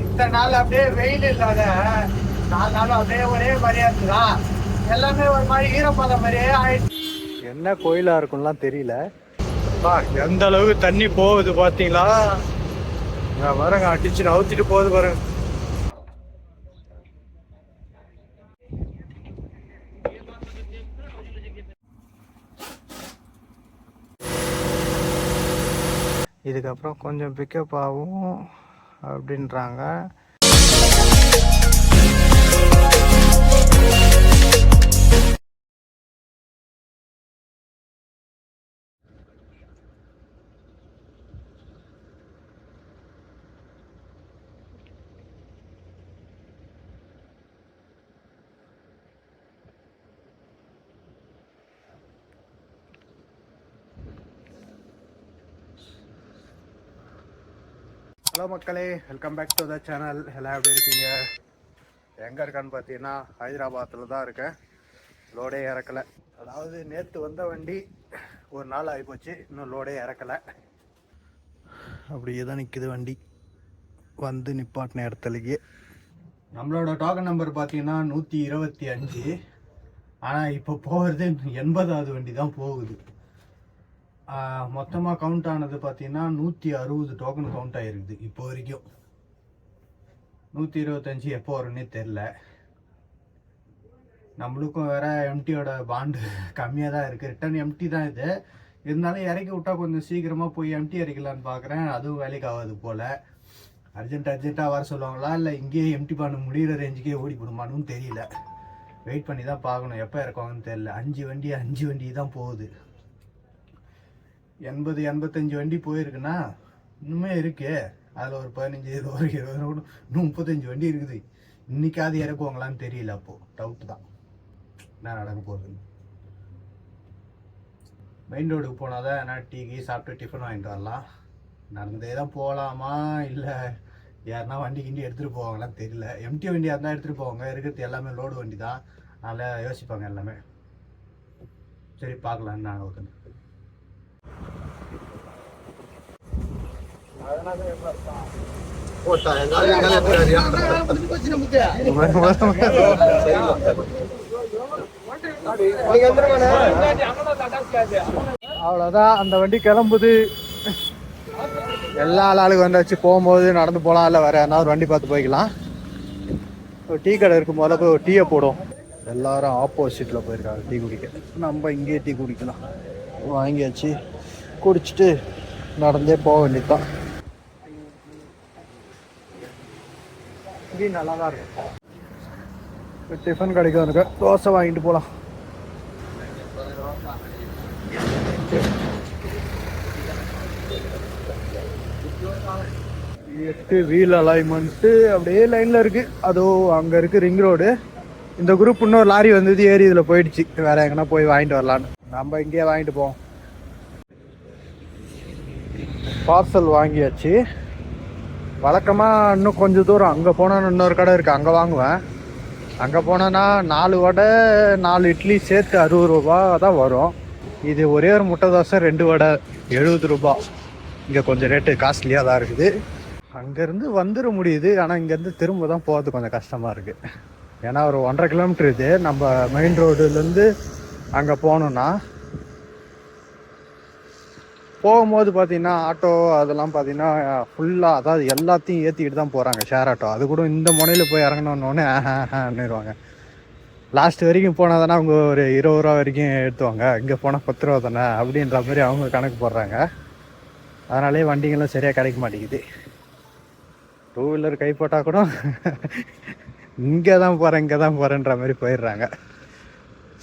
இத்தனை நாள் அப்படியே வெயில் இல்லாத 4 நாள் அப்படியே ஒரே மாதிரியா இருக்குதா, எல்லாமே ஒரு மாதிரி ஈரப்பதம் மாதிரியே ஆயிடுச்சு. என்ன கோயிலா இருக்கும்லாம் தெரியல. எந்த அளவுக்கு தண்ணி போகுது பாத்தீங்களா? பாருங்க, அடிச்சு நவுத்திட்டு போகுது பாருங்க. இதுக்கப்புறம் கொஞ்சம் பிக்கப் ஆகும் அப்படின்றாங்க. ஹலோ மக்களே, welcome back to the channel. எல்லாம் எப்படி இருக்கீங்க? எங்கே இருக்கான்னு பார்த்தீங்கன்னா ஹைதராபாத்தில் தான் இருக்கேன். லோடே இறக்கலை. அதாவது நேற்று வந்த வண்டி ஒரு நாள் ஆகிப்போச்சு, இன்னும் லோடே இறக்கலை. அப்படியே தான் நிற்குது வண்டி. வந்து நிப்பாட்டின இடத்துலையே. நம்மளோட டோக்கன் நம்பர் பார்த்தீங்கன்னா 125. ஆனால் இப்போ போகிறது 80வது வண்டி தான் போகுது. மொத்தமாக கவுண்ட் ஆனது பார்த்தீங்கன்னா 160 டோக்கன் கவுண்ட் ஆகிருக்குது இப்போ வரைக்கும். 125 எப்போ வரும்னே தெரில. நம்மளுக்கும் வேற எம்டியோட பாண்டு கம்மியாக தான் இருக்குது. ரிட்டர்ன் எம்டி தான் இது. இருந்தாலும் இறக்கி விட்டா கொஞ்சம் சீக்கிரமாக போய் எம்டி இறக்கலான்னு பார்க்குறேன். அதுவும் வேலைக்கு ஆகாது போல். அர்ஜென்ட்டாக வர சொல்லுவாங்களா, இல்லை இங்கேயே எம்டி பண்ண முடிகிற ரேஞ்சுக்கே ஓடி போடுமான்னு தெரியல. வெயிட் பண்ணி தான் பார்க்கணும் எப்போ இறக்குவாங்கன்னு தெரில. 5 வண்டி தான் போகுது. 80-85 வண்டி போயிருக்குன்னா இன்னுமே இருக்கு. அதில் ஒரு 15 ஒரு 20 இன்னும் 35 வண்டி இருக்குது. இன்னைக்காவது இறக்குவாங்களான்னு தெரியல. அப்போ டவுட் தான் என்ன நடக்க போகுதுன்னு. மெயின் ரோடுக்கு போனால் தான் என்ன டீ சாப்பிட்டு டிஃபன் வாங்கிட்டு வரலாம். நடந்தே தான் போகலாமா, இல்லை யாருன்னா வண்டி கிண்டி எடுத்துகிட்டு போவாங்களான்னு தெரியல. எம்டி வண்டியாக இருந்தால் எடுத்துகிட்டு போவாங்க. இருக்கிறது எல்லாமே லோடு வண்டி தான். அதனால் யோசிப்பாங்க எல்லாமே. சரி பார்க்கலான்னு நான் ஒருத்தன். அவ்வளோதான், அந்த வண்டி கிளம்புது. எல்லா ஆளுக்கு வந்தாச்சு. போகும்போது நடந்து போகலாம், இல்லை வேற யாருன்னா ஒரு வண்டி பார்த்து போய்க்கலாம். ஒரு டீ கடை இருக்கும் போல போய் ஒரு டீயை போடும். எல்லாரும் ஆப்போசிட்டில் போயிருக்காங்க டீ குடிக்க. நம்ம இங்கேயே டீ குடிக்கலாம். வாங்கியாச்சு, குடிச்சிட்டு நடந்தே போக வேண்டியதுதான். டீ நல்லா தான் இருக்கும். டிஃபன் கடைக்கு இருக்க தோசை வாங்கிட்டு போகலாம். வீல் அலைன்மெண்ட்டு அப்படியே லைனில் இருக்குது. அதோ அங்கே இருக்குது ரிங் ரோடு. இந்த குரூப் இன்னொரு லாரி வந்தது, ஏறி இதில் போயிடுச்சு. வேறு எங்கன்னா போய் வாங்கிட்டு வரலான்னு நம்ம இங்கேயே வாங்கிட்டு போவோம். பார்சல் வாங்கியாச்சு. வழக்கமாக இன்னும் கொஞ்சம் தூரம் அங்கே போனால் இன்னொரு கடை இருக்குது, அங்கே வாங்குவேன். அங்கே போனேன்னா 4 வடை 4 இட்லி சேர்த்து 60 ரூபா தான் வரும். இது ஒரே ஒரு முட்டை தோசை 2 வடை 70 ரூபா. இங்கே கொஞ்சம் ரேட்டு காஸ்ட்லியாக தான் இருக்குது. அங்கேருந்து வந்துட முடியுது, ஆனால் இங்கேருந்து திரும்ப தான் போகிறது கொஞ்சம் கஷ்டமாக இருக்குது. ஏன்னா ஒரு 1.5 கிலோமீட்டர் இது. நம்ம மெயின் ரோடுலேருந்து அங்கே போகணுன்னா போகும்போது பார்த்தீங்கன்னா ஆட்டோ அதெல்லாம் பார்த்தீங்கன்னா ஃபுல்லாக, அதாவது எல்லாத்தையும் ஏற்றிக்கிட்டு தான் போகிறாங்க. ஷேர் ஆட்டோ அது கூட இந்த முனையில் போய் இறங்கணுன்னொன்னே ஆன்னுருவாங்க. லாஸ்ட் வரைக்கும் போனால் தானே அவங்க ஒரு 20 ரூபா வரைக்கும் எடுத்துவாங்க. இங்கே போனால் 10 ரூபா தானே அப்படின்ற மாதிரி அவங்க கணக்கு போடுறாங்க. அதனாலே வண்டிங்கெல்லாம் சரியாக கிடைக்க மாட்டேங்குது. 2 வீலர் கை போட்டால் கூட இங்கே தான் போகிறேன்ற மாதிரி போயிடுறாங்க.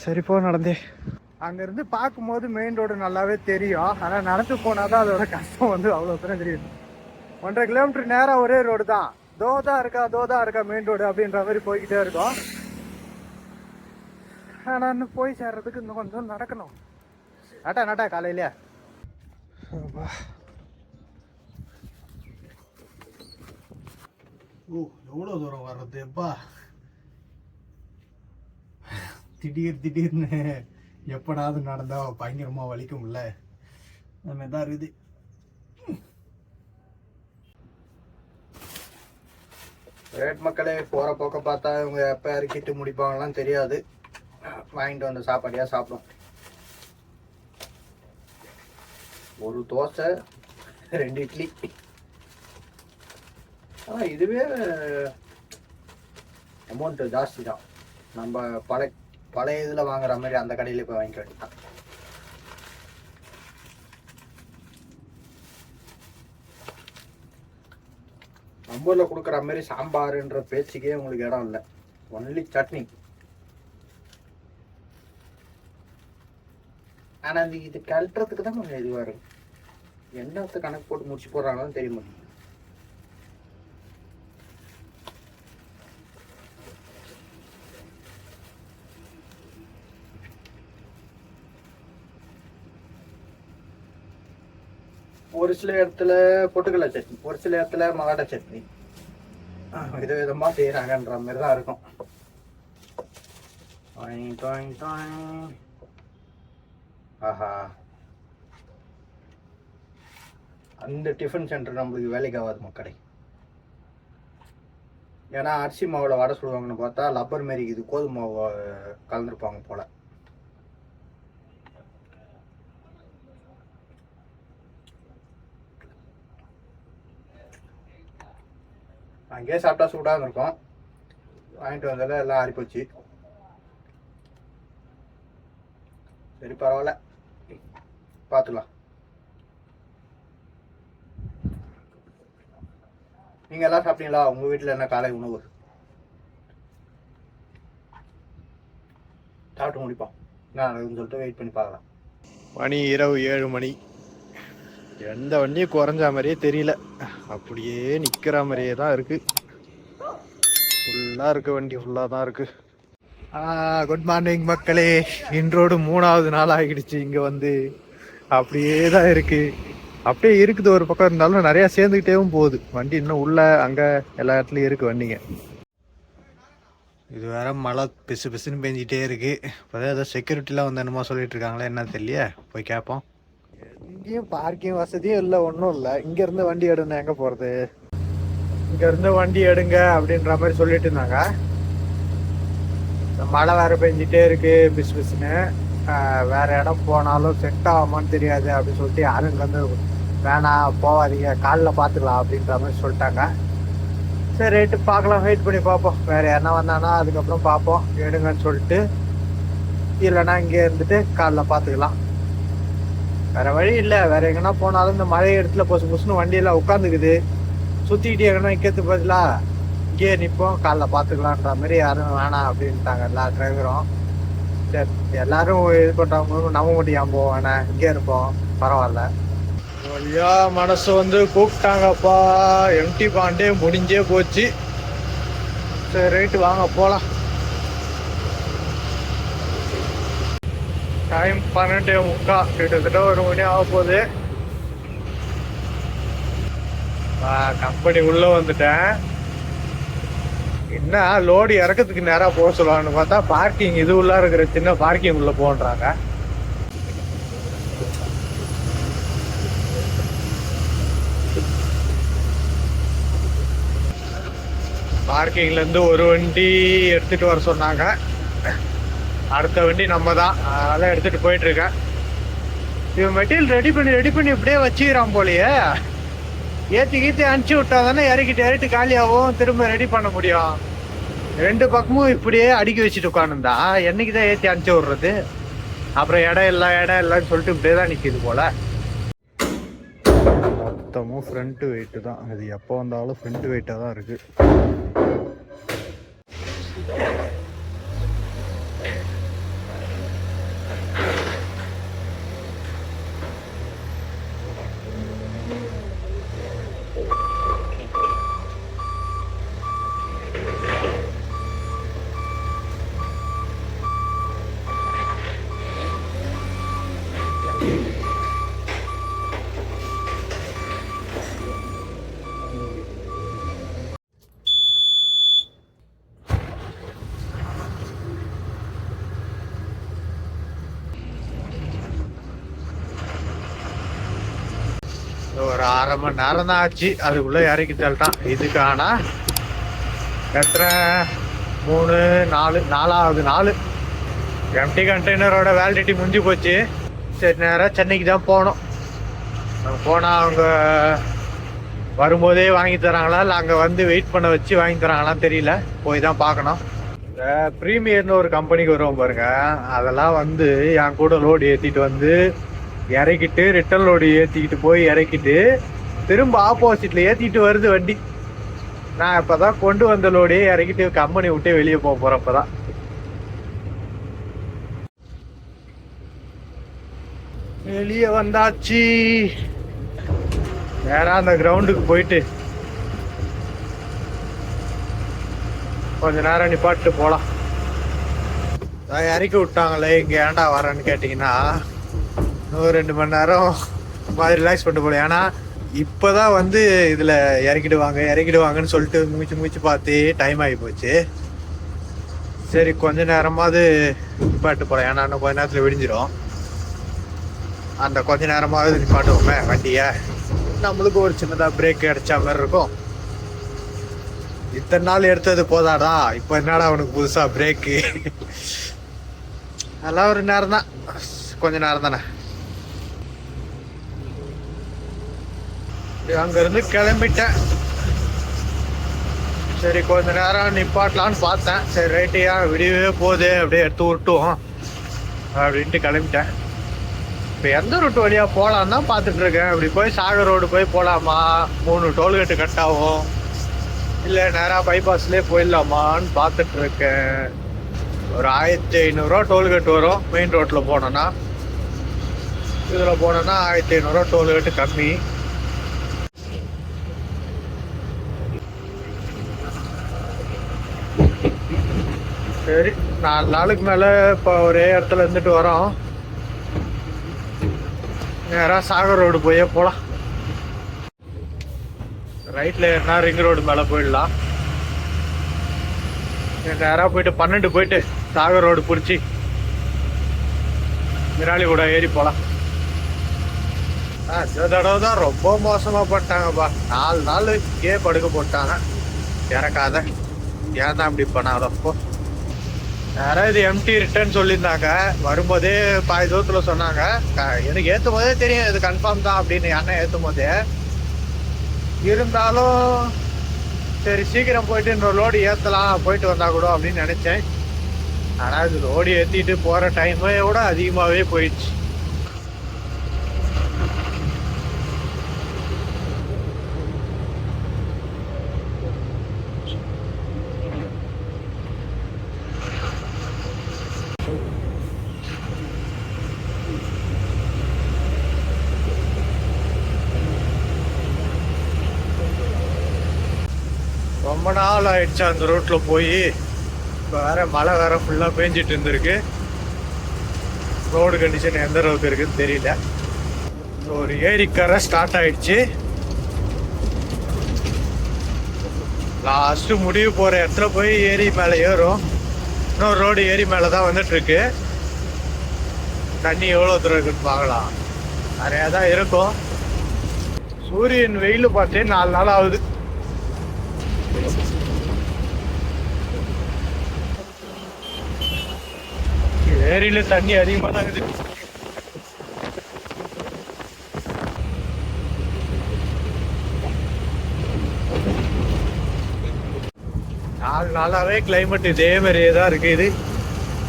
சரி போ நடந்தே. அங்கேருந்து பார்க்கும்போது மெயின் ரோடு நல்லாவே தெரியும். ஆனால் நடந்து போனால் தான் அதோட கஷ்டம் வந்து அவ்வளோ தூரம் தெரியும். 1.5 கிலோமீட்டர் நேராக ஒரே ரோடு தான். தோ தான் இருக்கா மெயின் ரோடு அப்படின்ற மாதிரி போய்கிட்டே இருக்கும். ஆனால் இன்னும் போய் சேர்றதுக்கு இன்னும் கொஞ்சம் நடக்கணும். நட்டா காலையிலே. ஓ எவ்வளோ தூரம் வர்றது எப்பா. திடீர்னு எப்படாவது நடந்தா பயங்கரமாக வலிக்கும்ல, அந்த மாதிரி தான் இருக்குது. ரேட் மக்களே போகிற போக்க பார்த்தா இவங்க எப்போ இறக்கிட்டு முடிப்பாங்கலாம் தெரியாது. வாங்கிட்டு வந்த சாப்பாடியாக சாப்பிடும். ஒரு தோசை 2 இட்லி. ஆனால் இதுவே அமௌண்ட்டு ஜாஸ்தி தான். நம்ம பழைய இதில் வாங்குற மாதிரி அந்த கடையில் போய் வாங்கிக்க வேண்டியதான். நம்ம ஊரில் கொடுக்குற மாதிரி சாம்பாருன்ற பேச்சுக்கே உங்களுக்கு இடம் இல்லை. ஒன்லி சட்னி. ஆனால் இது கழட்டுறதுக்கு தான் கொஞ்சம் இதுவாக இருக்கும். என்னத்தை கணக்கு போட்டு முடிச்சு போடுறாங்கன்னு தெரிய மாட்டேங்குது. ஒரு சில இடத்துல பொட்டுக்கடலை சட்னி, ஒரு சில இடத்துல மகாட சட்னி, விதவிதமாக செய்கிறாங்கன்ற மாதிரி தான் இருக்கும். ஆஹா, அந்த டிஃபன் சென்டர் நம்மளுக்கு வேலைக்கு ஆகாது மக்களே. ஏன்னா அரிசி மாவில் வடை சுடுவாங்கன்னு பார்த்தா லப்பர் மாரி இது கோதுமை மாவு கலந்துருப்பாங்க போல. அங்கேயே சாப்பிட்டா சூடாக இருக்கும். வாங்கிட்டு வந்தால எல்லாம் ஆறிப்போச்சு. சரி பரவாயில்ல, பார்த்துக்கலாம். நீங்கள் எல்லாம் சாப்பிட்டீங்களா? உங்கள் வீட்டில் என்ன காலை உணவு? சாப்பிட்டு முடிப்போம். நான் சொல்லிட்டு வெயிட் பண்ணி பார்க்கலாம். மணி இரவு 7 மணி. எந்த வண்டியும் குறைஞ்ச மாதிரியே தெரியல. அப்படியே நிற்கிற மாதிரியே தான் இருக்குது. ஃபுல்லாக இருக்குது, வண்டி ஃபுல்லாக தான் இருக்குது. குட் மார்னிங் மக்களே. இன்றோடு 3வது நாள் ஆகிடுச்சு இங்கே வந்து. அப்படியே தான் இருக்குது. அப்படியே இருக்குது ஒரு பக்கம் இருந்தாலும் நிறையா சேர்ந்துக்கிட்டேவும் போகுது வண்டி. இன்னும் உள்ள அங்கே எல்லா இடத்துலையும் இருக்குது வண்டிங்க. இது வேற மழை பிசு பிசுன்னு பெஞ்சிட்டே இருக்குது. இப்போதான் ஏதோ செக்யூரிட்டிலாம் வந்து என்னமோ சொல்லிட்டு இருக்காங்களே, என்ன தெரியல. போய் கேட்போம். எங்கேயும் பார்க்கிங் வசதியும் இல்லை, ஒன்றும் இல்லை. இங்கேருந்து வண்டி எடுங்க, எங்கே போகிறது? இங்கேருந்து வண்டி எடுங்க அப்படின்ற மாதிரி சொல்லிட்டு இருந்தாங்க. மழை வேறு பெஞ்சிட்டே இருக்குது பிசு பிசுன்னு. வேறு இடம் போனாலும் செட் ஆகுமான்னு தெரியாது அப்படின்னு சொல்லிட்டு யாரும் இங்கேருந்து வேணாம் போகாதீங்க, காலைல பார்த்துக்கலாம் அப்படின்ற மாதிரி சொல்லிட்டாங்க. சரி ரேட்டு பார்க்கலாம், வெயிட் பண்ணி பார்ப்போம். வேறு யாருன்னா வந்தானா அதுக்கப்புறம் பார்ப்போம், எடுங்கன்னு சொல்லிட்டு. இல்லைன்னா இங்கே இருந்துட்டு காலைல பார்த்துக்கலாம். வேறு வழி இல்லை. வேறு எங்கன்னா போனாலும் இந்த மழை இடத்துல பொசு பொசுன்னு வண்டியெல்லாம் உட்காந்துக்குது. சுற்றிக்கிட்டே எங்கன்னா நிற்கிறது பதிலாக இங்கேயே நிற்போம், காலைல பார்த்துக்கலான்ற மாதிரி யாரும் வேணாம் அப்படின்ட்டாங்க எல்லா டிரைவரும். சரி எல்லாரும் இது பண்ணுறவங்க நம்ப முடியாமல் போவோம், வேணாம் இங்கே இருப்போம் பரவாயில்ல. வழியா மனசு வந்து கூப்பிட்டாங்கப்பா. எம்டி பாண்டே முடிஞ்சே போச்சு. சரி ரைட்டு வாங்க போகலாம். டைம் 12:45, கிட்டத்தட்ட 1 மணி ஆக போகுது. கம்பெனி உள்ளே வந்துட்டேன். என்ன லோடு இறக்கிறதுக்கு நேராக போக சொல்லுவான்னு பார்த்தா பார்க்கிங் இது உள்ள இருக்கிற சின்ன பார்க்கிங் உள்ள போன்றாங்க. பார்க்கிங்லேருந்து ஒரு வண்டி எடுத்துகிட்டு வர சொன்னாங்க. அடுத்த வண்டி நம்ம தான், அதெல்லாம் எடுத்துகிட்டு போயிட்டுருக்கேன். இவன் மெட்டீரியல் ரெடி பண்ணி இப்படியே வச்சுக்கிறான் போலையே. ஏற்றி அனுப்பிச்சி விட்டா தானே இறக்கிட்டு காலியாகவும் திரும்ப ரெடி பண்ண முடியும். 2 பக்கமும் இப்படியே அடுக்கி வச்சுட்டு உட்காந்துருந்தா என்னைக்கு தான் ஏற்றி அனுப்பிச்சி விட்றது? அப்புறம் இடம் இல்லைன்னு சொல்லிட்டு இப்படியே தான் நிற்கிது போல. மொத்தமும் ஃப்ரண்ட் வெயிட்டு தான். அது எப்போ வந்தாலும் ஃப்ரண்ட் வெயிட்டாக தான் இருக்குது. ஒரு 1/2 மணி நேரம் தான் ஆச்சு. அதுக்குள்ளே இறக்கி தள்ளிட்டான். இதுக்கான எத்தனை 3 4 4வது நாள் எம்டி கண்டெய்னரோட வேலிடிட்டி முடிஞ்சு போச்சு. சரி நேராக சென்னைக்கு தான் போனோம். அங்கே போனால் அவங்க வரும்போதே வாங்கி தராங்களா இல்லை அங்கே வந்து வெயிட் பண்ண வச்சு வாங்கி தராங்களான்னு தெரியல. போய் தான் பார்க்கணும். இந்த ப்ரீமியர்னு ஒரு கம்பெனிக்கு வருவோம் பாருங்க, அதெல்லாம் வந்து என் கூட லோடு ஏற்றிட்டு வந்து இறக்கிட்டு ரிட்டன் லோடு ஏற்றிக்கிட்டு போய் இறக்கிட்டு திரும்ப ஆப்போசிட்டில் ஏற்றிட்டு வருது வண்டி. நான் இப்போ தான் கொண்டு வந்த லோடையே இறக்கிட்டு கம்பெனி விட்டு வெளியே போக போகிறப்ப தான். வெளியே வந்தாச்சு. நேரா அந்த கிரவுண்டுக்கு போயிட்டு கொஞ்ச நேரம் நிப்பாட்டு போகலாம். இறக்கி விட்டாங்களே இங்கே ஏன்டா வரேன்னு கேட்டிங்கன்னா, இன்னும் 2 மணி நேரம் மாதிரி ரிலாக்ஸ் பண்ணிட்டு போகலாம். ஏன்னா இப்போதான் வந்து இதில் இறக்கிடுவாங்கன்னு சொல்லிட்டு மூச்சு பார்த்து டைம் ஆகி போச்சு. சரி கொஞ்ச நேரமாவது நிப்பாட்டு போகலாம். ஏன்னா இன்னும் கொஞ்ச நேரத்தில் விடிஞ்சிடும். அந்த கொஞ்ச நேரமாவது நிப்பாட்டுவோமே வண்டியை, நம்மளுக்கு ஒரு சின்னதாக பிரேக் அடிச்சா மாதிரி இருக்கும். இத்தனை நாள் எடுத்தது போதாடா, இப்போ என்னடா அவனுக்கு புதுசாக பிரேக்கு. அதெல்லாம் ஒரு நேரம் தான், கொஞ்ச நேரம் தானே. அங்கேருந்து கிளம்பிட்டேன். சரி கொஞ்ச நேரம் நிப்பாட்டலான்னு பார்த்தேன். சரி ரைட்டியா விடியவே போகுது, அப்படியே எடுத்து விட்டுவோம் அப்படின்ட்டு கிளம்பிட்டேன். இப்போ எந்த ரூட் வழியாக போகலான்னு தான் பார்த்துட்டு இருக்கேன். இப்படி போய் சாகர் ரோடு போய் போகலாமா, 3 டோல்கேட்டு கட் ஆகும், இல்லை நேராக பைபாஸ்லேயே போயிடலாமான்னு பார்த்துட்டு இருக்கேன். ஒரு 1500 டோல்கேட் வரும் மெயின் ரோட்டில் போனோன்னா. இதில் போனோன்னா 1500 டோல்கேட்டு கம்மி. சரி 4 நாளுக்கு மேலே இப்போ ஒரே இடத்துல இருந்துட்டு வரோம். நேராக சாகர் ரோடு போயே போகலாம். ரைட்டில் ஏறினா ரிங் ரோடு மேலே போயிடலாம். நேராக போயிட்டு 12 போயிட்டு சாகர் ரோடு பிடிச்சி மிராளி கூட ஏறி போகலாம். இந்த தடவை தான் ரொம்ப மோசமாக பண்ணிட்டாங்கப்பா. 4 நாள் இங்கே படுக்க போட்டாங்க இறக்காத. ஏன் தான் இப்படி பண்ணாதப்போ. யாராவது இது எம்டி ரிட்டர்ன் சொல்லியிருந்தாங்க. வரும்போதே பாதி தூரத்தில் சொன்னாங்க. எனக்கு ஏற்றும் போதே தெரியும் இது கன்ஃபார்ம் தான் அப்படின்னு, எண்ணெய் ஏற்றும் போதே. இருந்தாலும் சரி சீக்கிரம் போயிட்டு இன்னொரு லோடு ஏற்றலாம், போயிட்டு வந்தா கூட அப்படின்னு நினச்சேன். ஆனால் இது லோடு ஏற்றிட்டு போகிற டைமே விட அதிகமாகவே போயிடுச்சு. ரொம்ப நாள் ஆயிடுச்சு அந்த ரோட்டில் போய். இப்போ வேற மழை வேற ஃபுல்லாக பேஞ்சிட்டு இருந்திருக்கு. ரோடு கண்டிஷன் எந்த அளவுக்கு இருக்குன்னு தெரியல. ஒரு ஏரிக்கரை ஸ்டார்ட் ஆயிடுச்சு. லாஸ்ட்டு முடிவு போகிற இடத்துல போய் ஏரி மேலே ஏறும். இன்னொரு ரோடு ஏரி மேலே தான் வந்துட்டுருக்கு. தண்ணி எவ்வளோ தூரம் இருக்குன்னு பார்க்கலாம். நிறையா தான் இருக்கும். சூரியன் வெயில் பார்த்தே 4 நாள் ஆகுது. ஏரியில தண்ணி அதிகமாக தான் இருக்குது. 4 நாளாவே கிளைமேட் இதே மாதிரியே தான் இருக்குது. இது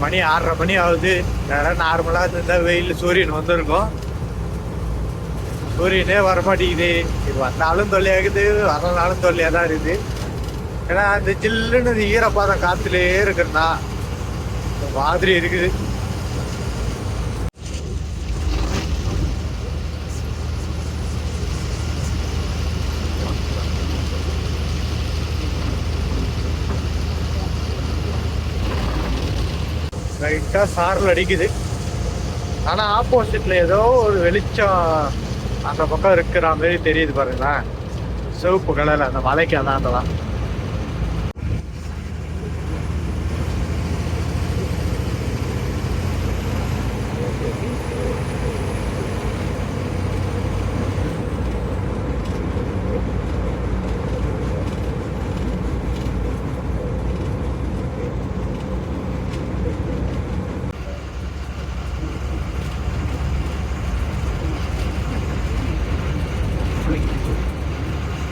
மணி 6:30 மணி ஆகுது. நேரம் நார்மலாக இருந்தால் வெயில் சூரியன் வந்திருக்கும். சூரியனே வரமாட்டேங்குது. இது வந்தாலும் தொல்லையாகுது, வரனாலும் தொல்லையாக தான் இருக்குது. ஏன்னா அந்த ஜில்லுன்னு ஈரப்பாதம் காற்றுலே இருக்குன்னா மாதிரி இருக்குது. லைட்டாக சாரல் அடிக்குது. ஆனால் ஆப்போசிட்ல ஏதோ ஒரு வெளிச்சம் அந்த பக்கம் இருக்கிற மாதிரி தெரியுது பாருங்களேன். சிவப்பு கலர் அந்த மலைக்கு அதான்.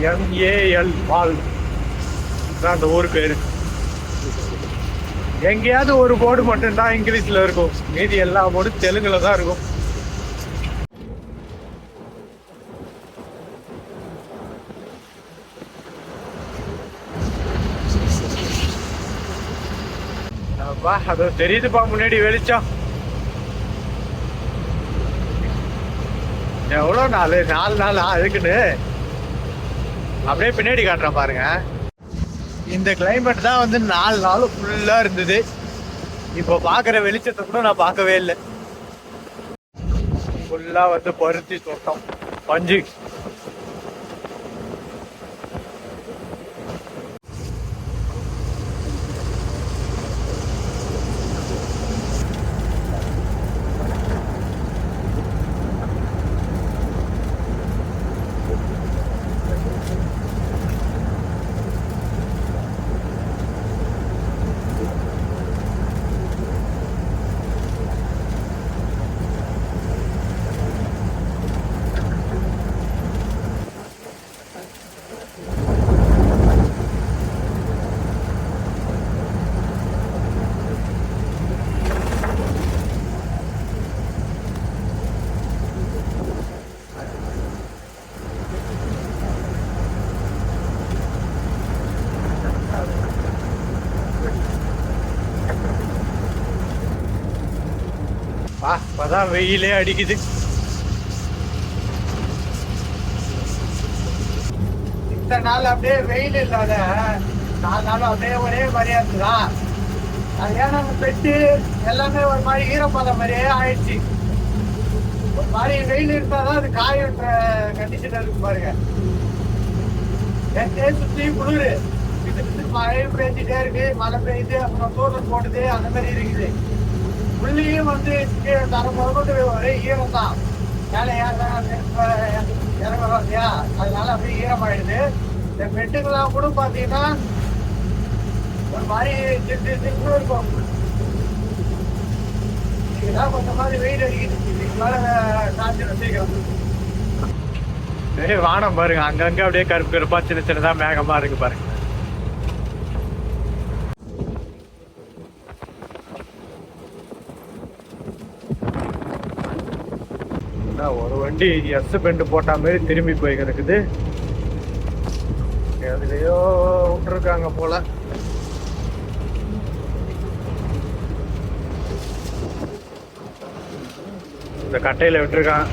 MAL மால் அந்த ஊர் பேரு. எங்கேயாவது ஒரு போர்டு மட்டும்தான் இங்கிலீஷ்ல இருக்கும், மீதி எல்லா போர்டும் தெலுங்குல தான் இருக்கும். அது தெரியுதுப்பா முன்னாடி வெளிச்சம். எவ்வளோ நாலு நாள் அதுக்குன்னு அப்படியே பின்னாடி காட்டுறேன் பாருங்க. இந்த கிளைமேட் தான் வந்து 4 நாள் ஃபுல்லா இருந்தது. இப்போ பாக்குற வெளிச்சத்தை கூட நான் பார்க்கவே இல்லை. ஃபுல்லா வந்து பருத்தி தோட்டம், பஞ்சு. அப்பதான் வெயிலே அடிக்குது. இத்தனை நாள் அப்படியே வெயில் இல்லாத 4 நாள் அப்படியே ஒரே மாதிரியா இருந்துதான். அது ஏன்னா பெட்டு எல்லாமே ஒரு மாதிரி ஈரப்பதம் மாதிரியே ஆயிடுச்சு. ஒரு மாதிரி வெயில் இருந்தாதான் அது காய விட்டுற கண்டிஷன் இருக்கு பாருங்க. சுத்தி குளிரு, மழை பெஞ்சிட்டே இருக்கு, மழை பெய்யுது, அப்புறம் தூரல் போடுது, அந்த மாதிரி இருக்குது. உள்ளேயும் வந்து தரப்போது ஒரே ஈரம் தான். மேலே இறங்குறோம் இல்லையா, அதனால அப்படியே ஈரமாயிடுது. இந்த பெட்டுக்கெல்லாம் கூட பார்த்தீங்கன்னா ஒரு மாதிரி திட்டு இருக்கும். இதுதான் கொஞ்சம் மாதிரி வெயில் அடிக்குது. இதுக்கு மேலே காய்ச்சல் சீக்கிரம். வானம் பாருங்க, அங்கங்க அப்படியே கருப்பு கருப்பா சின்ன சின்னதா மேகமா இருக்கு பாருங்க. ஒரு வண்டி எஸ் பெண்டு போட்டா மாதிரி திரும்பி போய் கிடக்குது. எதுலயோ விட்டுருக்காங்க போல. இந்த கட்டையில விட்டுருக்கான்.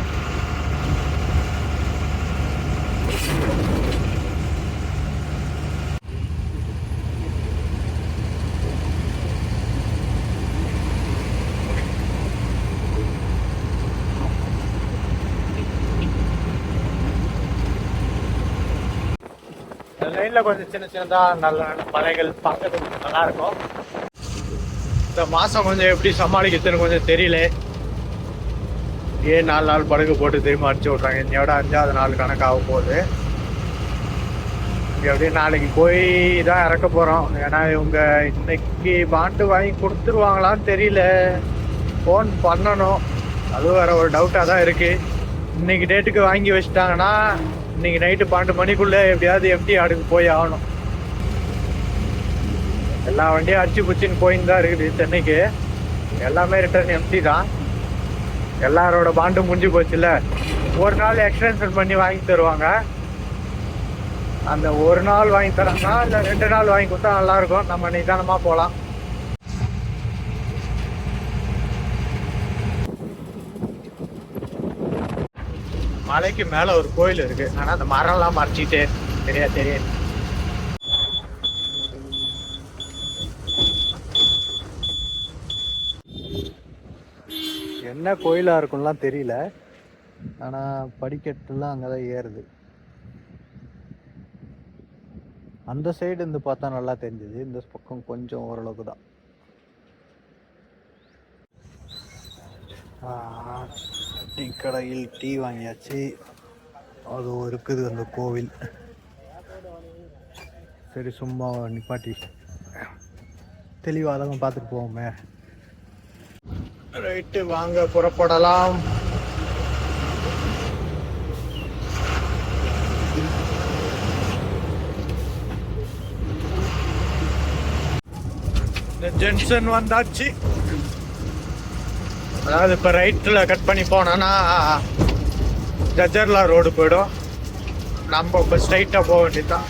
லைன்ல கொஞ்சம் சின்ன சின்னதா நல்ல மலைகள் பார்க்கறதுக்கு நல்லா இருக்கும். இந்த மாசம் கொஞ்சம் எப்படி சமாளிக்கிறதுன்னு கொஞ்சம் தெரியல. ஏன் 4 நாள் படகு போட்டு திரும்ப அடிச்சு விட்றாங்க. இன்னையோட 5ஆவது நாள் கணக்காக போகுது. எப்படியே நாளைக்கு போய் தான் இறக்க போறோம். ஏன்னா இவங்க இன்னைக்கு பாண்டு வாங்கி கொடுத்துருவாங்களான்னு தெரியல. ஃபோன் பண்ணணும், அதுவும் வேற ஒரு டவுட்டா தான் இருக்கு. இன்னைக்கு டேட்டுக்கு வாங்கி வச்சுட்டாங்கன்னா இன்னைக்கு நைட்டு 12 மணிக்குள்ள எப்படியாவது எம்டி ஆடுக்கு போய் ஆகணும். எல்லா வண்டியும் அடிச்சு புச்சின்னு போயின்னு தான் இருக்குது சென்னைக்கு. எல்லாமே ரிட்டர்ன் எம்டி தான். எல்லாரோட பாண்டு முடிஞ்சு போச்சுல்ல. ஒரு நாள் எக்ஸ்டென்ஷன் பண்ணி வாங்கி தருவாங்க. அந்த ஒரு நாள் வாங்கி தராங்கன்னா இல்லை 2 நாள் வாங்கி கொடுத்தா நல்லா இருக்கும். நம்ம நிதானமா போகலாம். மலைக்கு மேல ஒரு கோயில் இருக்கு, ஆனா அந்த மரம் எல்லாம் மறைச்சிட்டு தெரியாது. என்ன கோயிலா இருக்கும்லாம் தெரியல, ஆனா படிக்கட்டுலாம் அங்கதான் ஏறுது. அந்த சைடு இருந்து பார்த்தா நல்லா தெரிஞ்சது, இந்த பக்கம் கொஞ்சம் ஓரளவுக்கு தான். டீ கடையில் டீ வாங்கியாச்சு. அது இருக்குது அந்த கோவில். சரி சும்மா நிப்பாட்டி தெளிவாக தான் பார்த்துட்டு போவோமே. ரைட்டு, வாங்க புறப்படலாம். ஜங்ஷன் வந்தாச்சு. அதாவது இப்போ ரைட்டில் கட் பண்ணி போனோன்னா ஜஜர்லா ரோடு போயிடும். நம்ம இப்போ ஸ்ட்ரைட்டாக போக வேண்டியதுதான்.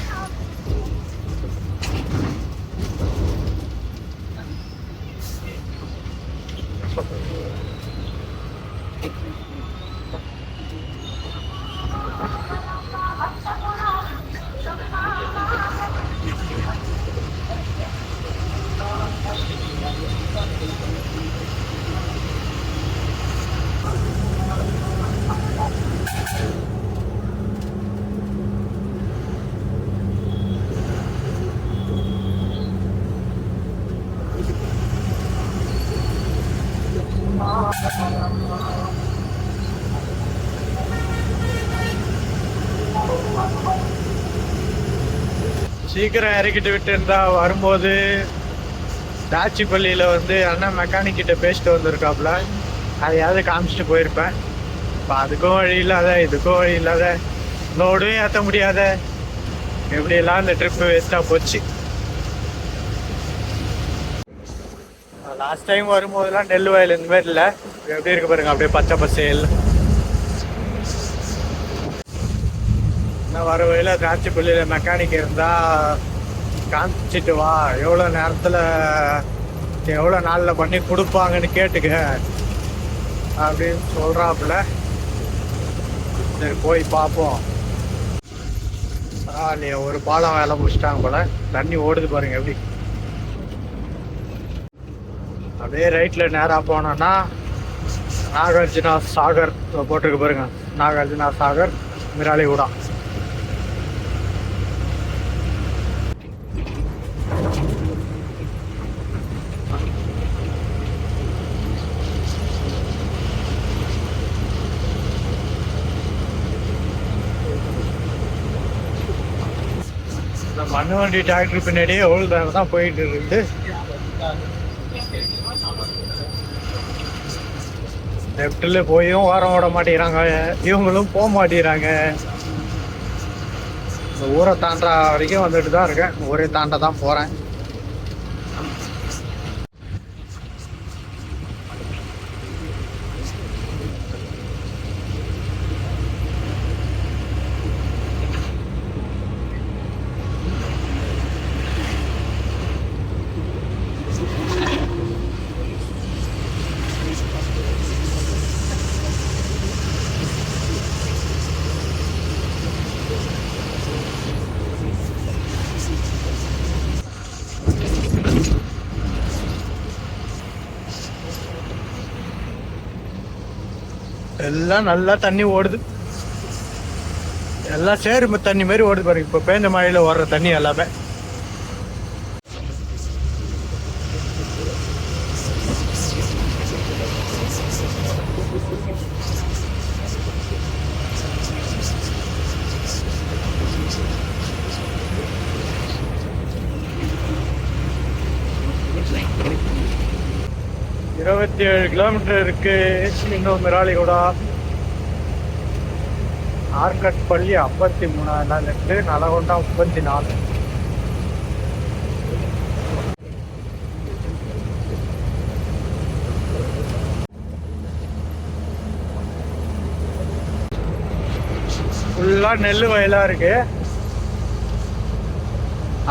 சீக்கிரம் இறக்கிட்டு விட்டு இருந்தா வரும்போது தாச்சிப்பள்ளியில் வந்து அண்ணன் மெக்கானிக் கிட்ட பேசிட்டு வந்திருக்காப்புல. அதையாவது காமிச்சிட்டு போயிருப்பேன். இப்போ அதுக்கும் வழி இல்லாத, இதுக்கும் வழி இல்லாத, லோடும் ஏற்ற முடியாத, எப்படியெல்லாம் இந்த ட்ரிப்பு வேஸ்ட்டாக போச்சு. லாஸ்ட் டைம் வரும்போதெல்லாம் நெல் வயல் இந்த மாதிரி இல்லை. எப்படி இருக்கு பாருங்க, அப்படியே பச்சை பசேல். வர வழியில் தாச்சிப்பள்ளியில் மெக்கானிக் இருந்தால் காமிச்சிட்டு வா, எவ்வளோ நேரத்தில் எவ்வளோ நாளில் பண்ணி கொடுப்பாங்கன்னு கேட்டுக்க அப்படின்னு சொல்கிறாப்புல. சரி போய் பார்ப்போம். இல்லையா, ஒரு பாலம் வேலை முடிச்சிட்டாங்க போல. தண்ணி ஓடுது பாருங்க எப்படி. அப்படியே ரைட்டில் நேராக போனோன்னா நாகார்ஜுனா சாகர் போட்டிருக்கு பாருங்க. நாகார்ஜுனா சாகர் மிராலிகுடா. மண்ணு வண்டி டிராக்டர் பின்னாடியே எவ்வளோ நேரம் தான் போயிட்டு இருக்கு. லெஃப்டில் போயும் வாரம் ஓட மாட்டேங்கிறாங்க, இவங்களும் போக மாட்டேங்கிறாங்க. இந்த ஊரை தாண்டா வரைக்கும் வந்துட்டு தான் இருக்கேன். ஊரை தாண்ட தான் போகிறேன். எல்லாம் நல்லா தண்ணி ஓடுது. எல்லாம் சேரு தண்ணி மாதிரி ஓடுது பாருங்க. இப்போ பேஞ்ச மழையில் ஓடுற தண்ணி எல்லாமே. இருபத்தி 7 கிலோமீட்டர் இருக்கு. இன்னும் மிராலிகுடா ஆர்கட்பள்ளி 53 லெஃப்ட், நலகொண்டா 34. ஃபுல்லா நெல் வயலா இருக்கு.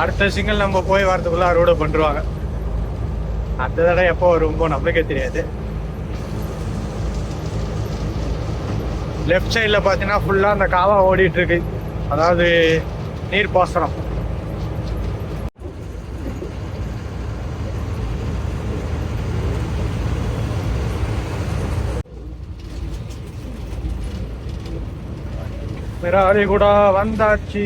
அடுத்த சிங்கிள் நம்ம போய் வரதுக்குள்ள அறுவடை பண்ணுவாங்க. அந்த தடவை எப்போ வரும்போது நம்மளுக்கே தெரியாது. லெஃப்ட் சைடில் பார்த்தீங்கன்னா ஃபுல்லாக அந்த காவா ஓடிட்டு இருக்கு. அதாவது நீர் பாசனம். மிராலிகுடா வந்தாச்சு.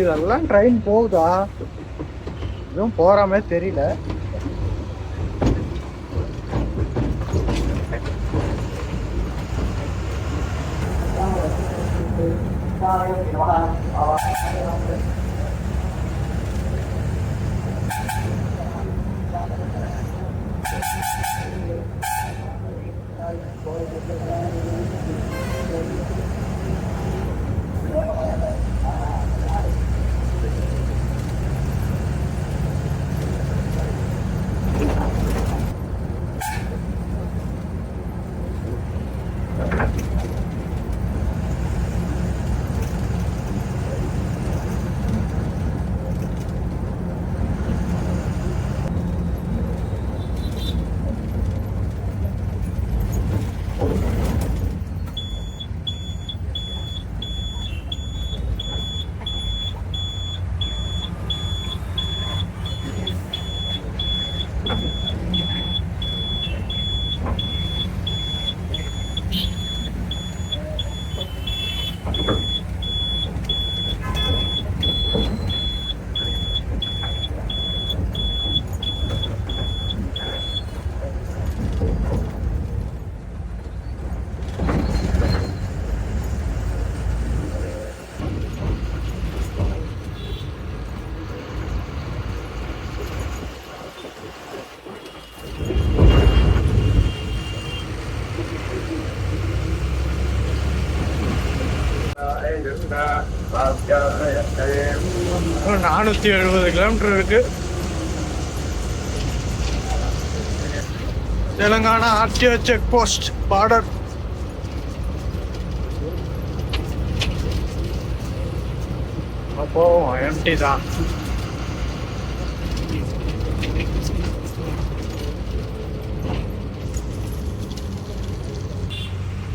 இதெல்லாம் ட்ரெயின் போகுதா? எதுவும் போற மாதிரி தெரியல. கிலோமீட்டர் இருக்கு. Telangana RTO check post border. அப்போ எம்டி தான்.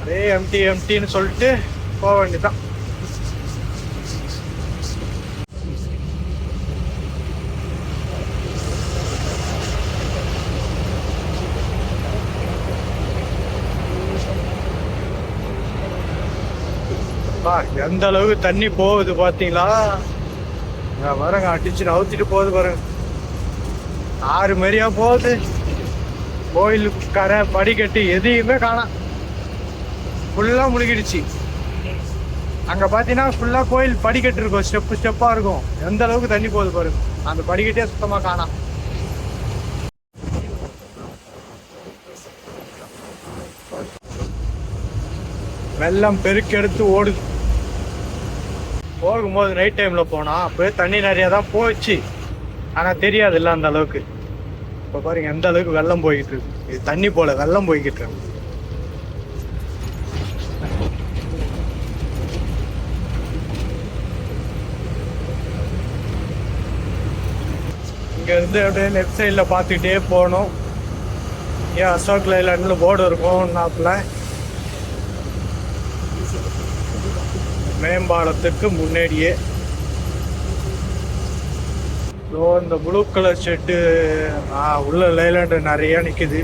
அதே எம்டின்னு சொல்லிட்டு போக வேண்டியதான். எந்த அளவுக்கு தண்ணி போகுது பாத்தீங்களா? பாருங்க, அடிச்சு நவுத்திட்டு போகுது பாருங்க. ஆறு மாதிரியா போகுது. கோயில் கரை படிக்கட்டு எதையுமே காணோம். ஃபுல்லா முழுகிடுச்சு. அங்க பாத்தீங்கன்னா ஃபுல்லா கோயில் படிக்கட்டு இருக்கும், ஸ்டெப்பா இருக்கும். எந்த அளவுக்கு தண்ணி போகுது பாருங்க. அந்த படிக்கட்டே சுத்தமா காணோம். வெள்ளம் பெருக்கெடுத்து ஓடுது. போகும்போது நைட் டைம்ல போனா அப்பவே தண்ணி நிறைய தான் போச்சு, ஆனா தெரியாது இல்ல அந்த அளவுக்கு. இப்ப பாருங்க எந்த அளவுக்கு வெள்ளம் போய்கிட்டு இருக்கு. இது தண்ணி போல வெள்ளம் போய்கிட்டு இருக்கு. இங்க இருந்து அப்படியே லெஃப்ட் சைட்ல பாத்துக்கிட்டே போனோம். ஏன் அசோக் லைலாண்ட்ல போர்டு இருக்கும் நாப்புல. மேம்பாலத்துக்கு முன்னாடியே இந்த ப்ளூ கலர் ஷெட்டு உள்ள லைலாண்டு நிறைய நிக்குது.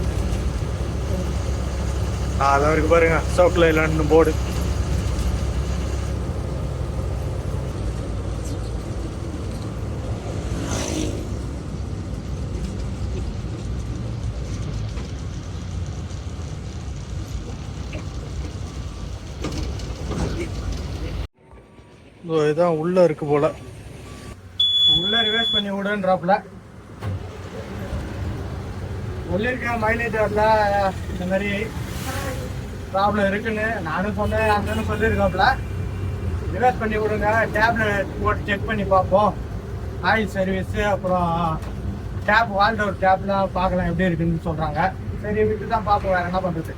அதான் இருக்கு பாருங்க அசோக் லைலாண்ட் போர்டு. இதுதான் உள்ள இருக்கு போல. உள்ள ரிவர்ஸ் பண்ணி விடுன்றாப்ல. சொல்லியிருக்க மைலேஜ் வரல, இந்த மாதிரி ப்ராப்ளம் இருக்குன்னு நானும் சொன்னேன். அங்கன்னு சொல்லியிருக்காப்ல ரிவர்ஸ் பண்ணி விடுங்க, டேப்லெட் போட்டு செக் பண்ணி பார்ப்போம், ஆயில் சர்வீஸு அப்புறம் டேப் வால்டோர் டேப்லாம் பார்க்கலாம் எப்படி இருக்குன்னு சொல்கிறாங்க. சரி விட்டு தான் பார்ப்போம், வேறு என்ன பண்ணுறது.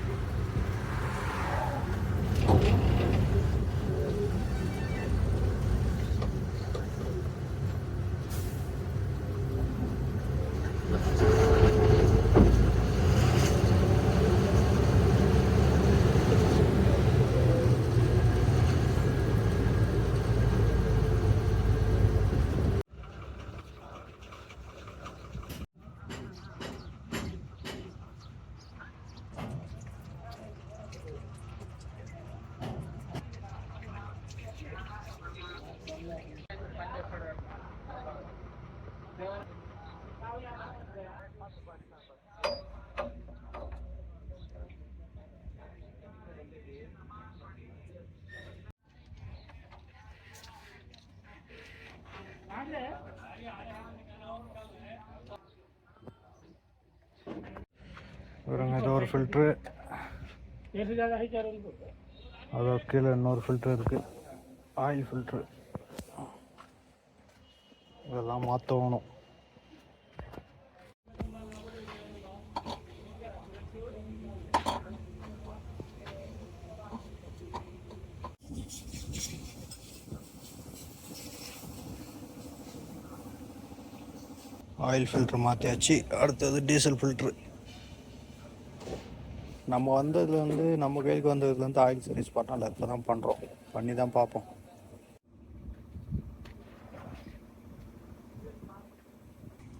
இது ஒரு ஃபில்ட்ரு, அது கீழே இன்னொரு ஃபில்ட்ரு இருக்குது, ஆயில் ஃபில்ட்ரு. இதெல்லாம் மாற்றணும். ஆயில் ஃபில்ட்ரு மாற்றியாச்சு. அடுத்தது டீசல் ஃபில்ட்ரு. நம்ம வந்ததுலேருந்து, நம்ம கைக்கு வந்ததுலேருந்து ஆயில் சர்வீஸ் பண்ணல, இப்போ தான் பண்ணுறோம். பண்ணி தான் பார்ப்போம்.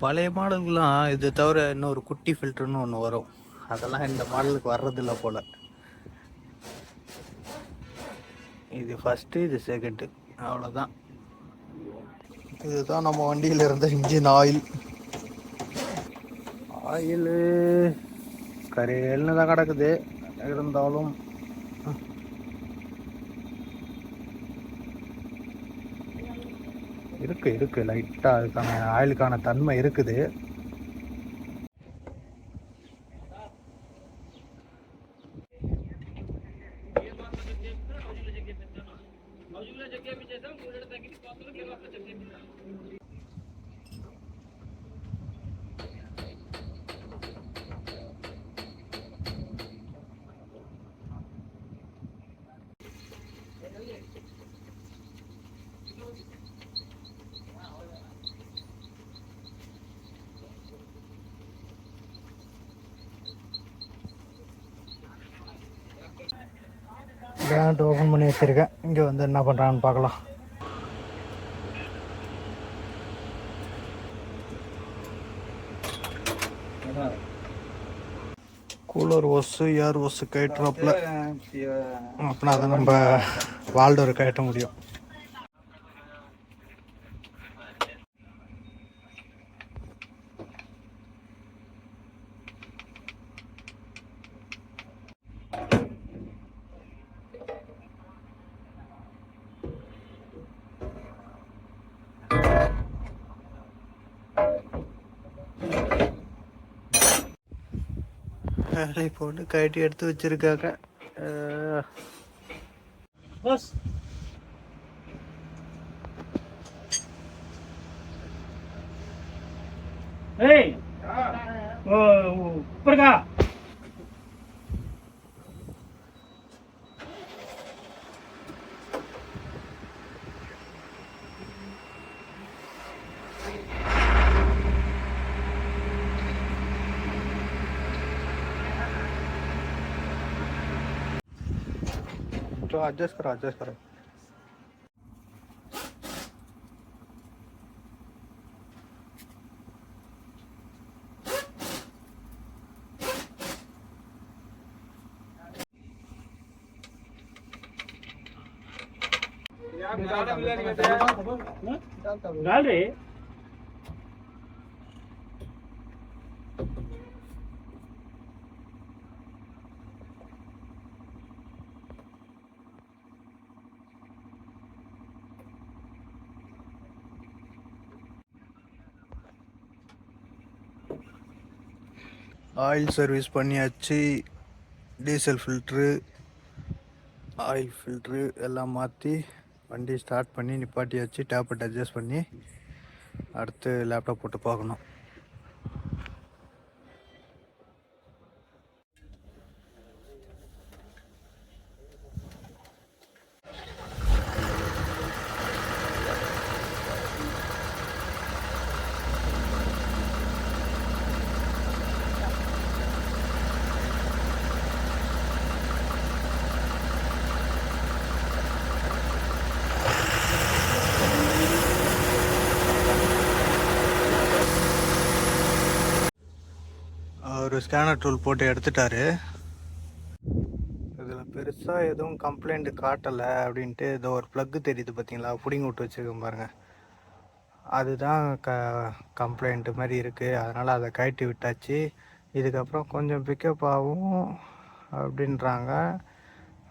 பழைய மாடலுக்குலாம் இது தவிர இன்னொரு குட்டி ஃபில்ட்ருன்னு ஒன்று வரும். அதெல்லாம் இந்த மாடலுக்கு வர்றதில்ல போல். இது ஃபஸ்ட்டு, இது செகண்டு, அவ்வளோதான். இதுதான் நம்ம வண்டியில் இருந்த இன்ஜின் ஆயில். ஆயிலு கரையல்னு தான் கிடக்குது. இருந்தாலும் இருக்கு லைட்டாக அதுக்கான ஆயிலுக்கான தன்மை இருக்குது. பேண்ட் ஓப்பன் பண்ணி வச்சுருக்கேன். இங்கே வந்து என்ன பண்ணுறான்னு பார்க்கலாம். கூலர் ஓஸு ஏர் ஓஸு கட்டுறப்பல அப்படின்னா அதை நம்ம வால்டோரை கட்ட முடியும். வேலை போட்டு கட்டி எடுத்து வச்சிருக்காங்க. तो एडजस्ट करो डाल रहे ஆயில் சர்வீஸ் பண்ணியாச்சு. டீசல் ஃபில்ட்ரு, ஆயில் ஃபில்ட்ரு எல்லாம் மாற்றி வண்டி ஸ்டார்ட் பண்ணி நிப்பாட்டியாச்சு. டேப்பை அட்ஜஸ்ட் பண்ணி அடுத்து லேப்டாப் போட்டு பார்க்கணும். ஒரு ஸ்கேனர் டூல் போட்டு எடுத்துட்டாரு. இதில் பெருசாக எதுவும் கம்ப்ளைண்ட் காட்டலை அப்படின்ட்டு ஏதோ ஒரு ப்ளக்கு தெரியுது பார்த்தீங்களா, பிடிங்கி விட்டு வச்சுருக்கேன் பாருங்கள், அதுதான் கம்ப்ளைண்ட்டு மாதிரி இருக்குது. அதனால் அதை கழட்டி விட்டாச்சு. இதுக்கப்புறம் கொஞ்சம் பிக்கப் ஆகும் அப்படின்றாங்க.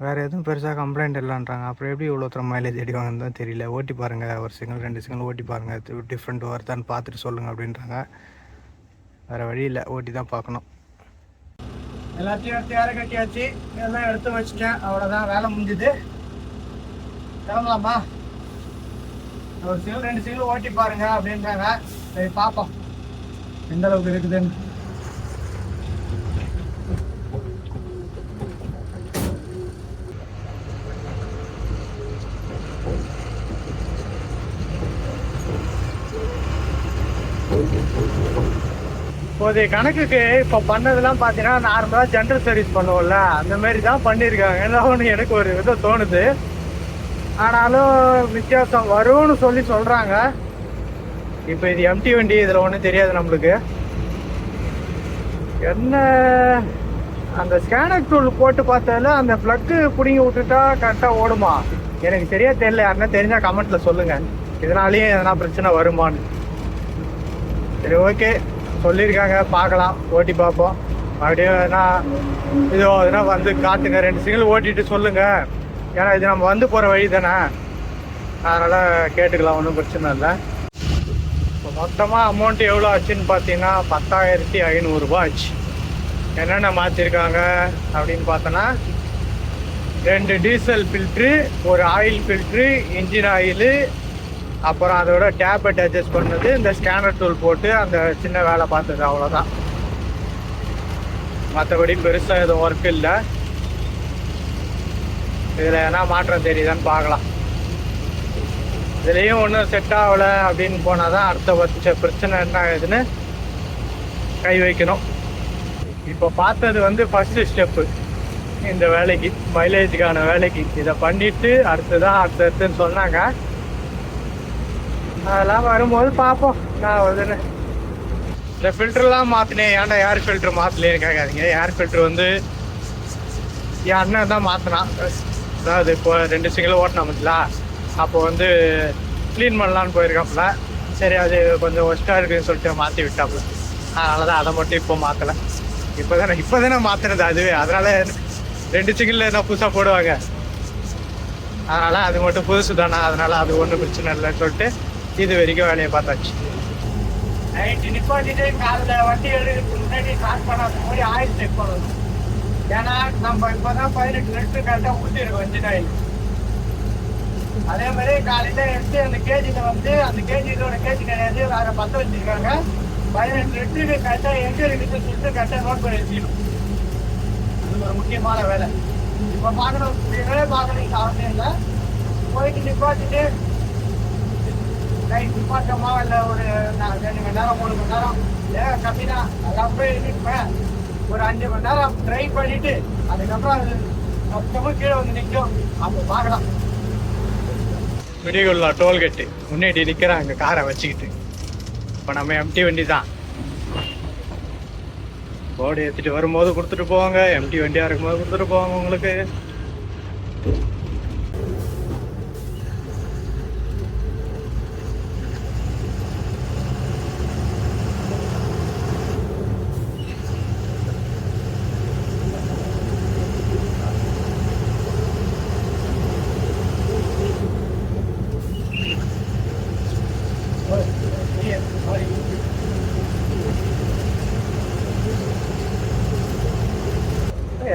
வேறு எதுவும் பெருசாக கம்ப்ளைண்ட் இல்லைன்றாங்க. அப்புறம் எப்படி இவ்வளோ தூரம் மைலேஜ் அடிவாங்கன்னு தான் தெரியல. ஓட்டி பாருங்கள், ஒரு சிங்கிள் 2 சிங்கிள் ஓட்டி பாருங்கள், டிஃப்ரெண்ட் வருதான்னு பார்த்துட்டு சொல்லுங்கள் அப்படின்றாங்க. வேறு வழி இல்லை, ஓட்டி தான் பார்க்கணும். எல்லாத்தையும் எடுத்து யாரை கட்டியாச்சு, எல்லாம் எடுத்து வச்சுட்டேன். அவ்வளோதான், வேலை முடிஞ்சுது. கிளம்பலாமா? ஒரு சிங்கிள் 2 சிங்கிள் ஓட்டி பாருங்க அப்படின்றாங்க. சரி பார்ப்போம் எந்த அளவுக்கு இருக்குதுன்னு. இப்போதைய கணக்குக்கு இப்போ பண்ணதெல்லாம் பார்த்தீங்கன்னா நார்மலாக ஜென்ரல் சர்வீஸ் பண்ணுவோம்ல, அந்த மாதிரி தான் பண்ணியிருக்காங்க. என்ன ஒன்று எனக்கு ஒரு விதம் தோணுது. ஆனாலும் வித்தியாசம் வரும்னு சொல்கிறாங்க. இப்போ இது எம்டி வண்டி, இதில் ஒன்றும் தெரியாது நம்மளுக்கு. என்ன அந்த ஸ்கேனர் டூல் போட்டு பார்த்ததில் அந்த ப்ளக்கு பிடிங்கி விட்டுட்டா கரெக்டாக ஓடுமா? எனக்கு சரியா தெரியல. யாருன்னா தெரிஞ்சால் கமெண்ட்டில் சொல்லுங்கள். இதனாலேயே எதனா பிரச்சனை வருமானு. சரி, ஓகே, சொல்லியிருக்காங்க, பார்க்கலாம், ஓட்டி பார்ப்போம். அப்படியே இதோ எதுனா வந்து காட்டுங்க, 2 சிங்கிள் ஓட்டிட்டு சொல்லுங்கள். ஏன்னா இது நம்ம வந்து போகிற வழி தானே, அதனால் கேட்டுக்கலாம், ஒன்றும் பிரச்சனை இல்லை. இப்போ மொத்தமாக அமௌண்ட் எவ்வளோ ஆச்சுன்னு பார்த்தீங்கன்னா 10,500 ரூபா ஆச்சு. என்னென்ன மாற்றிருக்காங்க அப்படின்னு பார்த்தோன்னா 2 டீசல் ஃபில்ட்ரு, ஒரு ஆயில் ஃபில்ட்ரு, இன்ஜின் ஆயிலு, அப்புறம் அதோட டேப்பை அட்ஜஸ்ட் பண்ணது, இந்த ஸ்கேனர் டூல் போட்டு அந்த சின்ன வேலை பார்த்தது, அவ்வளோதான். மற்றபடி பெருசாக எதுவும் ஒர்க் இல்லை. இதில் என்ன மாற்றம் தெரியுதான்னு பார்க்கலாம். இதுலேயும் ஒன்றும் செட் ஆகலை அப்படின்னு போனால் தான் அடுத்த பிரச்சனை என்ன ஆகுதுன்னு கை வைக்கணும். இப்போ பார்த்தது வந்து ஃபஸ்ட்டு ஸ்டெப்பு இந்த வேலைக்கு, மைலேஜுக்கான வேலைக்கு. இதை பண்ணிவிட்டு அடுத்ததுன்னு சொன்னாங்க. அதெல்லாம் வரும்போது பார்ப்போம் நான் வந்துன்னு. இந்த ஃபில்டர்லாம் மாற்றினேன். ஏன்டா ஏர் ஃபில்ட்ரு மாற்றலேன்னு கேட்காதீங்க. ஏர் ஃபில்ட்ரு வந்து என் அண்ணன் தான் மாற்றினான். அதாவது இப்போ 2 சிங்கிள் ஓட்டினா முடியலா, அப்போ வந்து க்ளீன் பண்ணலான்னு போயிருக்காப்புல. சரி அது கொஞ்சம் ஒஸ்ட்டாக இருக்குதுன்னு சொல்லிட்டு மாற்றி விட்டாப்புல. அதனால தான் அதை மட்டும் இப்போ மாற்றலை. இப்போ தானே மாற்றினது அதுவே. அதனால் 2 சிங்கிளில் என்ன புதுசாக போடுவாங்க, அதனால் அது மட்டும் புதுசு தானே, அதனால் அது ஒன்றும் பிரச்சனை இல்லைன்னு சொல்லிட்டு இது வரைக்கும் வேலையை பார்த்தாச்சு. நைட்டு நிப்பாட்டிட்டு காலையில் வண்டி எடுக்கிறதுக்கு முன்னாடி ஸ்டார்ட் பண்ணாத மாதிரி ஆயில் செக் பண்ணணும். ஏன்னா நம்ம இப்போ தான் 18 லிட்டரு கரெக்டாக ஊற்றிருக்கோம் இன்ஜின் ஆயில். அதே மாதிரி காலையில் எடுத்து அந்த கேஜியில் வந்து அந்த கேஜியோட கேஜி கிடையாது, வேறு பற்ற வச்சுருக்காங்க. 18 லிட்டருக்கு கரெக்டாக எங்கே இருக்குதுன்னு சொல்லிட்டு கரெக்டாக நோட் பண்ணி வச்சுக்கணும். அது ஒரு முக்கியமான வேலை. இப்போ பார்க்கணும், பார்க்கணும் அவசியம் இல்லை. போயிட்டு நிப்பாட்டிட்டு நைட் நிப்பாட்டமா இல்லை ஒரு 2 மணி நேரம் 3 மணி நேரம் இல்லை கம்மினா எல்லாம் போய் நிற்பேன். ஒரு 5 மணி நேரம் ட்ரை பண்ணிட்டு அதுக்கப்புறம் அது மொத்தமும் கீழே வந்து நிற்கும். அப்போ பார்க்கலாம். விடிகுள்ளா டோல்கேட்டு முன்னாடி நிற்கிறாங்க காரை வச்சுக்கிட்டு. இப்போ நம்ம எம்டி வண்டி தான். போர்டு ஏற்றிட்டு வரும்போது கொடுத்துட்டு போவாங்க, எம்டி வண்டியாக இருக்கும்போது கொடுத்துட்டு போவாங்க உங்களுக்கு.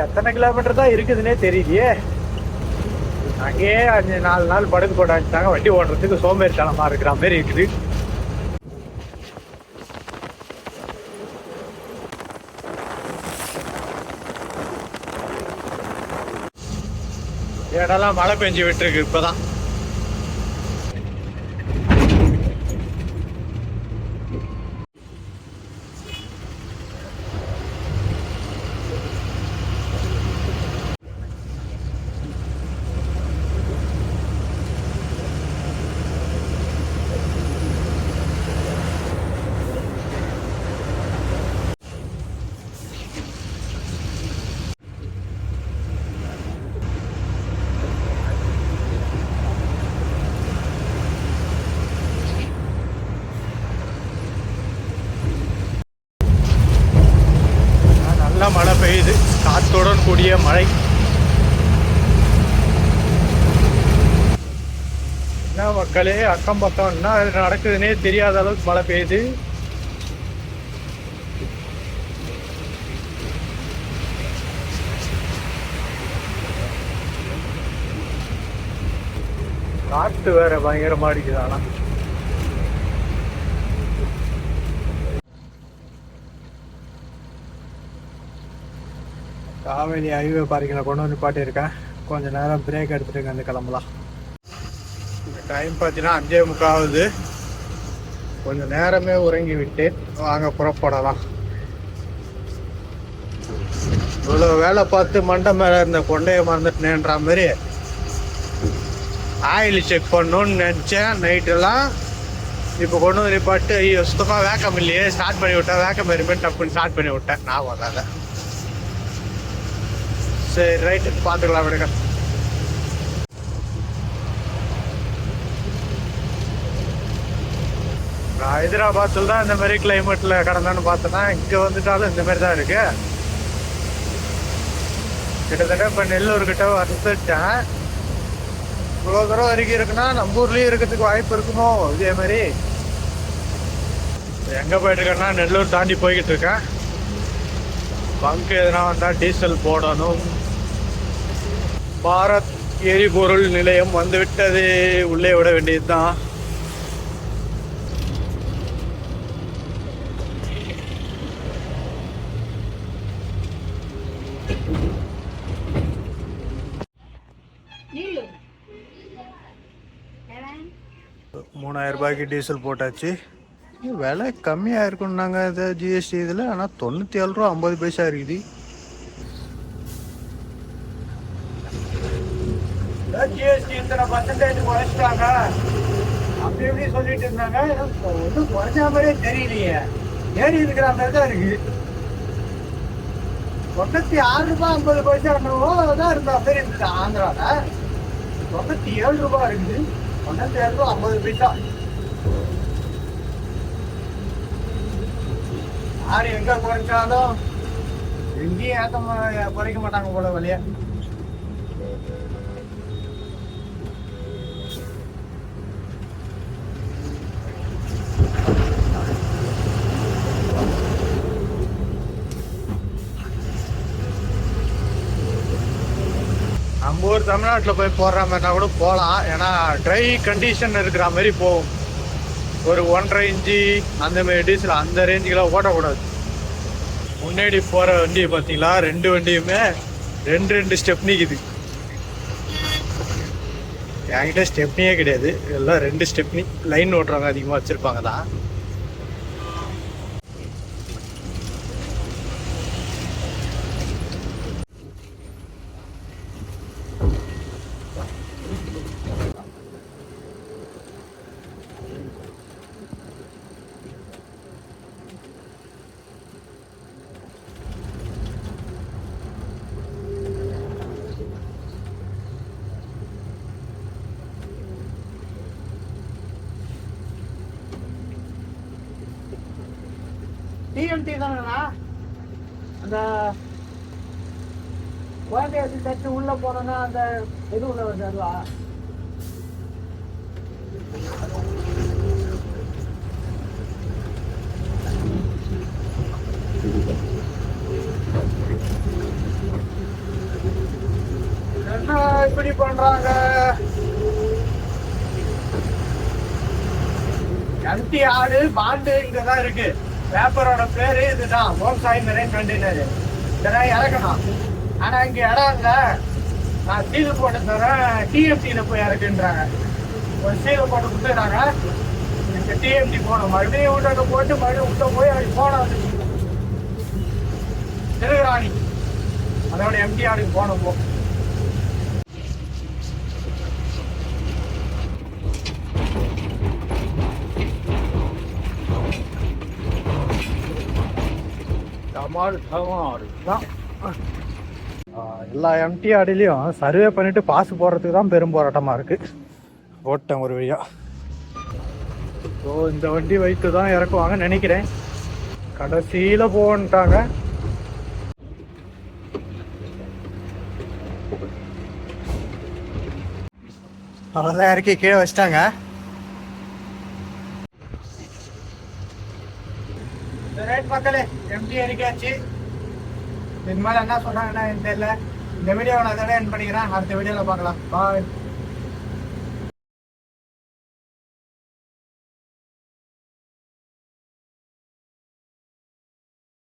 எத்தனை கிலோமீட்டர் தான் இருக்குதுன்னே தெரியலையே. அங்கேயே 4 நாள் படுக்கு போட்டு வச்சுட்டாங்க. வண்டி ஓடுறதுக்கு சோம்பேறித்தனமா இருக்கிற மாதிரி இருக்குது. இடம்லாம் மழை பெஞ்சு விட்டுருக்கு இப்பதான். மழை பெய்யுது, காற்றுடன் கூடிய மழை. என்ன மக்களே, அக்கம் பக்கம் என்ன நடக்குதுன்னே தெரியாத அளவுக்கு மழை பெய்யுது. காற்று வேற பயங்கரமா அடிக்குது. ஆனா காவேரி ஹைவே பார்க்கிங்கில் கொண்டு வந்து பாட்டியிருக்கேன். கொஞ்சம் நேரம் பிரேக் எடுத்துட்டு வந்து கிளம்பலாம். டைம் பார்த்தீங்கன்னா 5:45 ஆகுது. கொஞ்சம் நேரமே உறங்கி விட்டு வாங்க புறப்படலாம். இவ்வளோ வேலை பார்த்து மண்டை மேலே இருந்த கொண்டையை மறந்துட்டேன்ற மாதிரி ஆயில் செக் பண்ணணும்னு நினச்சேன் நைட்டெல்லாம். இப்போ கொண்டு வந்து நிப்பாட்டு ஐயோ சுத்தமாக வேக்கம் இல்லையே, ஸ்டார்ட் பண்ணி விட்டேன். வேக்கம் இருமே டப்புன்னு ஸ்டார்ட் பண்ணி விட்டேன். நான் வராத சரி ரைட்டு பார்த்துக்கலாம் விடுங்க. ஹைதராபாத்தில் தான் இந்த மாதிரி கிளைமேட்டில் கடந்தான்னு பார்த்தோன்னா, இங்கே வந்துட்டாலும் இந்த மாதிரி தான் இருக்கு. கிட்டத்தட்ட இப்போ நெல்லூர்கிட்ட வந்துட்டேன். இவ்வளோ தூரம் வரைக்கும் இருக்குன்னா நம்ம ஊர்லேயும் இருக்கிறதுக்கு வாய்ப்பு இருக்குமோ இதே மாதிரி. எங்கே போயிட்டுருக்கேன்னா நெல்லூர் தாண்டி போய்கிட்டு இருக்கேன். பங்கு எதனா வந்தால் டீசல் போடணும். பாரத் எரிபொருள் நிலையம் வந்துவிட்டது. உள்ளே விட வேண்டியது தான். ரூபாய்க்கு டீசல் போட்டாச்சு. விலை கம்மியாக இருக்குன்னாங்க இது ஜிஎஸ்டி இதில். ஆனால் 97 ரூபா 50 பைசா இருக்குது. ஜிஎஸ்டி இத்தனை பர்சன்டேஜ் குறைச்சிட்டாங்க அப்படி எப்படி சொல்லிட்டு இருந்தாங்க. ஒன்றும் குறைஞ்ச மாதிரியே தெரியலையே, ஏறி இருக்கிற மாதிரி தான் இருக்கு. 96 ரூபா 50 பைசா தான் இருந்தா மாதிரி இருந்தது ஆந்திராவில். 97 ரூபா இருக்குது. 97 ரூபா 50 பைசா. யாரு எங்க குறைச்சாலும் எங்கேயும் குறைக்க மாட்டாங்க போல வழியா. நம்ம ஊர் தமிழ்நாட்டில் போய் போடுற மாதிரினா கூட போகலாம். ஏன்னா ட்ரை கண்டிஷன் இருக்கிற மாதிரி போகும். ஒரு 1.5 இன்ச்சு அந்த மாதிரி டீசல் அந்த ரேஞ்சுக்கெல்லாம் ஓட்டக்கூடாது. முன்னாடி போகிற வண்டியை பார்த்தீங்களா, 2 வண்டியுமே 2 ஸ்டெப்னிக்குது. என்கிட்ட ஸ்டெப்னியே கிடையாது, எல்லாம் 2 ஸ்டெப்னி. லைன் ஓட்டுறவங்க அதிகமாக வச்சுருப்பாங்க தான். டிஎம்டி தானேண்ணா, அந்த குழந்தைய தச்சு உள்ள போனோன்னா அந்த இது உள்ள வருது அதுவா? என்ன இப்படி பண்றாங்க? எம்டி ஆடு பாண்டு இங்கதான் இருக்கு. பேப்பரோட பேரு இதுதான், மோக்சாய் மெரைன் கண்டெய்னர். இதெல்லாம் இறக்கணும். ஆனா இங்க இடம் இல்ல, நான் சீல் போட்டு தரேன், டிஎம்டியில போய் இறக்குன்றாங்க. ஒரு சீல் போட்டு கொடுத்துறாங்க, டிஎம்டி போனோம். மறுபடியும் விட்டு போட்டு மறுபடியும் விட்ட போய் அப்படி போனோம். திருராணி அதோட எம்டி ஆடுக்கு போனோம். போ எல்லா எம்டி ஆடிலையும் சர்வே பண்ணிட்டு பாஸ் போடுறதுக்கு தான் பெரும் போராட்டமாக இருக்கு. ஓட்டேன் ஒரு வழியா. ஸோ இந்த வண்டி வைத்து தான் இறக்குவாங்கன்னு நினைக்கிறேன். கடைசியில் போன்ட்டாங்க. அவ்வளோதான், இறக்கி கீழே வச்சிட்டாங்க. ரைட் மக்களே, எம்டி இறக்கியாச்சு. இது மாதிரி என்ன சொல்கிறாங்கன்னா எனக்கு தெரியல. இந்த வீடியோவை நான் இதோட என் பண்ணிக்கிறேன். அடுத்த வீடியோவில் பார்க்கலாம். பாய்.